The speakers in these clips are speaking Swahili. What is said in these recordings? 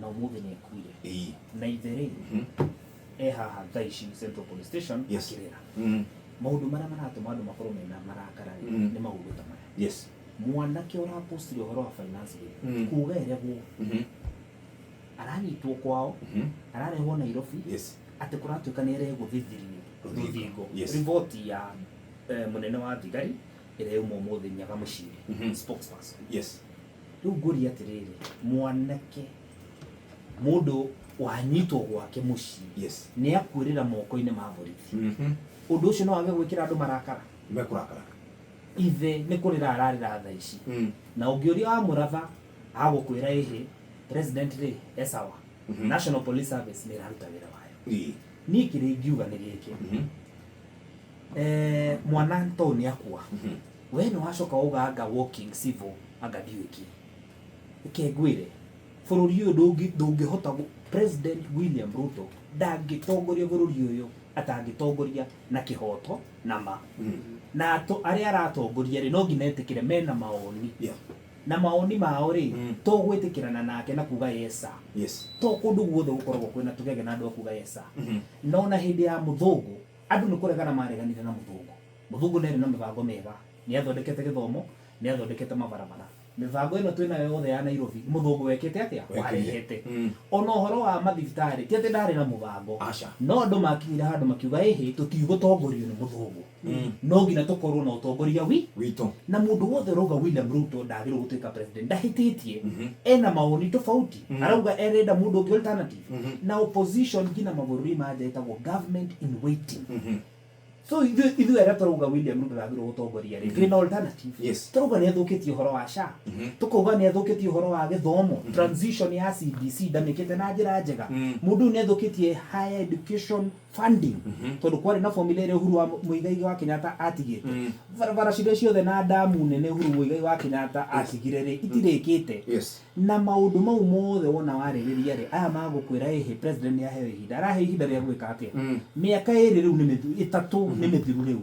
na umuthi ni ekuire na ithere haha thaici Central Police Station akirira maundu maria maratuma andu makorwo mena marakara ni maundu ta maya mwanake uraposti uhoro wa finance bill kuga eregwo aranyitwo kwao ararehwo Nairobi ati kuratuika ni eregwo thithingo report ya munene wa thigari ire umuthi nyaga muciri spokesperson riu nguri atiriri mwanake mundu wanyitwo gwake mucii ni akwirira moko-ini ma borithi undu ucio no wage gwikira andu marakara ithe ni kurira ararira thaici na ungiuria wa muratha agukwira ihi president ri esawa National Police Service ni raruta wira wayo ni kiri ngiuga ni giki mwana Antoni akua we no wacoka uga walking civil anga diwiki ikengwire bururi uyu ndungihota President William Ruto ndangitongoria bururi uyu atangitongoria na kihoto na ma na to aria aratongoria ri no nginetikire mena maoni na maoni mao ri to gwitikirana nake na kuga yesa to kundu guothe gukoragwo kwina tugege na andu kuga yesa no na hindi ya muthungu andu ni kuregana mareganire na muthungu neri na mibango mega ni athondekete githomo ni athondekete mabarabara mibango ino twina yothe ya Nairobi muthungu wekete atia warehete ono horo wa mathibitari ti ati ndari na mubango no andu makinyira handu makiuga ehe tutigutongorio ni muthungu no ngina tukorwo na utongoria wito na mundu wothe roga William Ruto ndagirwo gutuika president ndahititie ena maoni tofauti arauga erenda mundu ungi alternative na opposition ngina mabururi majetagwo government in waiting so ithu era turuga William Ruto ndagirwo gutongoria ri green alternative turuga ni athukitie uhoro wa SHA tukuga ni athukitie uhoro wa githomo transition ya CBC ndamikite na njira njega mundu ni athukitie higher education funding tondu kwari na formula ire Uhuru wa Muigai wa Kenyatta atigite barabara ciothe na damu nene Uhuru Muigai wa Kenyatta atigire ri itirikite na maundu mau mothe wona waririria ri aya magukwira ehe president ni aheo ihinda arahe ihinda ria gwika atia miaka iri riu ni itatu ni mithiru riu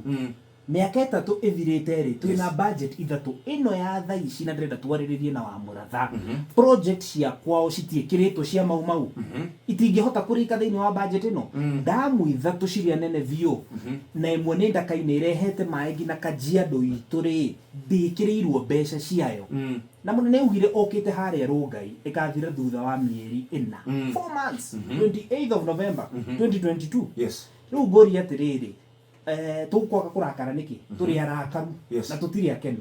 miaka itatu ithirite ri twina budget ithatu ino ya thaici na ndirenda twariririe na wa muratha project cia kwao citiekiritwo cia mau itingihota kurika thiini wa budget ino damu ithatu ciria nene vio na imwe ni ndakaine irehete mai ngina Kajiado itu ri ndikirirwo mbeca ciayo na munene ugire okite haria Rongai ikathira thutha wa mieri 4 months 28th of November 2022 riu ngori atiriri tukwaga kurakara niki turi arakaru na tutiri akenu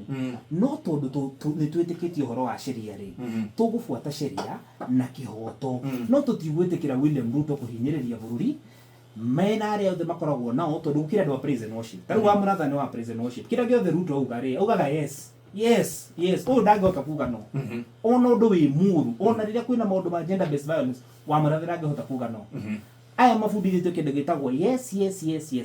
no tondu ni twitikitie uhoro wa sheria ri tugufuata sheria na kihoto no tutigwitikira William Ruto kuhinyiriria bururi mena aria othe makoragwo nao tondu kira andu wa prison worship taru wa murathani wa prison worship kira giothe Ruto auga ri augaga yes o ndangihota kuga no ona undu wi muru ona riria kwina maundu ma gender based violence wa murathani angihota kuga no aya mafundithitio kindu gitagwo yes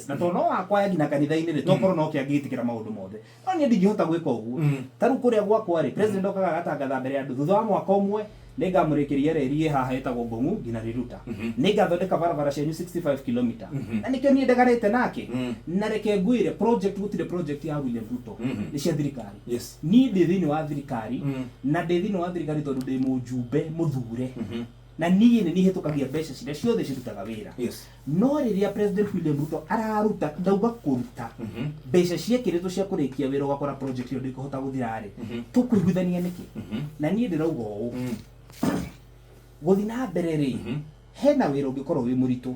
na tono wakwa ngina kanitha-ini ri tokorwo no kiangitikira maundu mothe no ni ndingihota gwika uguo taru kuria gwakwa ri president okaga gatangatha mbere andu thutha wa mwaka umwe ningamurikiria reri haha etagwo Ng'ong'u ngina Riruta ningathondeka barabara cia 65 km na nikio ni ndegarite nake na reke ngwire project gutire project ya William Ruto ni cia thirikari ni ndi thiini wa thirikari na ndi thiini wa thirikari tondu ndi mujumbe muthure na niĩ nĩ nihitukagia mbeca ciria ciothe cirutaga wira no riria president William Ruto araruta ndauga kuruta mbeca ciekiritwo cia kurikia wira ugakora project iyo ndikuhota guthira ri tukuiguithania niki na niĩ ndirauga uu guthi na mbere ri hena wira ungikorwo wi muritu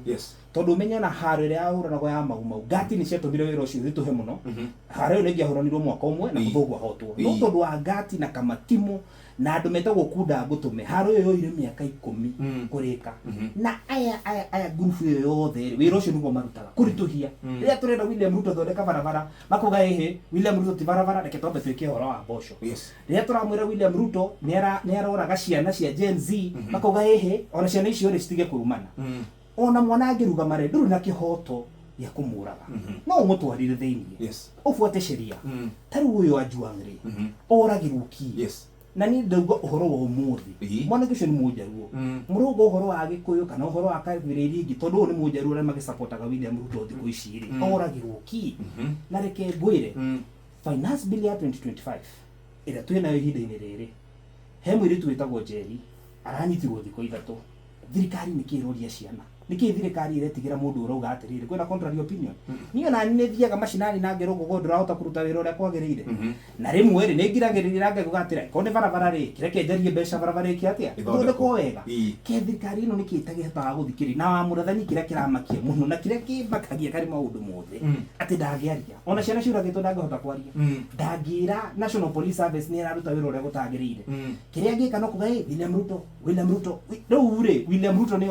tondu menya na haro iria ahuranago ya mau ngati ni ciatumire wira ucio thituhe muno haro iyo ningiahuranirwo mwaka umwe na muthugu ahotwo no tondu wa ngati na kamatimu na andu metagwo kunda ngutume haro iyo yoire miaka 10 kurika na aya group iyo yothe wira ucio niguo marutaga kurituhia riria turenda William Ruto thondeka barabara makuga ehe William Ruto ti barabara reke twambe twike horo wa mboco riria turamwira William Ruto ni aroraga ciana cia Gen Z makuga ehe ona ciana icio ri citige kurumana ona mwana angiruga mare nduru na kihoto ya kumuraga no umutwarire thiini ufuate sheria taru uyu ajuangri oragirũki na ni ndauga uhoro wa umuthi mwana kicio ni mujaruo murugo uhoro wa gikuyu kana uhoro wa kabiriri ingi tondu ni mujaruo na magisupportaga William Ruto thiku ici ri oragirũki na reke ngwire finance bill ya 2025 ira twina ihinda-ini riri he mwiritu witagwo Jerry aranyitirwo thiko ithatu thirikari nikiroria ciana niki thirikari iretigira mundu urauga atirire kwina contrary opinion niyo na nini thiaga macinani na ngero gogo ndurahota kuruta wira uria kwagirire na rimwe ri ningiragirira ngego atira kone barabara ri kireke njarie mbeca barabara iki atia thondeko wega ke thirikari ino niki itagihota guthikiri na wa murathani kiria kiramakia muno na kiria kibakagia kari maundu mothe ati ndagiaria ona ciana ciuragitwo ndangihota kwaria ndangira National Police Service ni iraruta wira uria gutagirire kiria ngika no kugai William Ruto riu ri William Ruto ni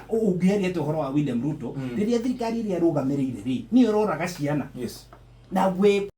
ungiaria te uhoro wa William Ruto riria thirikari iria rugamirire ri ni uroraga ciana na gwe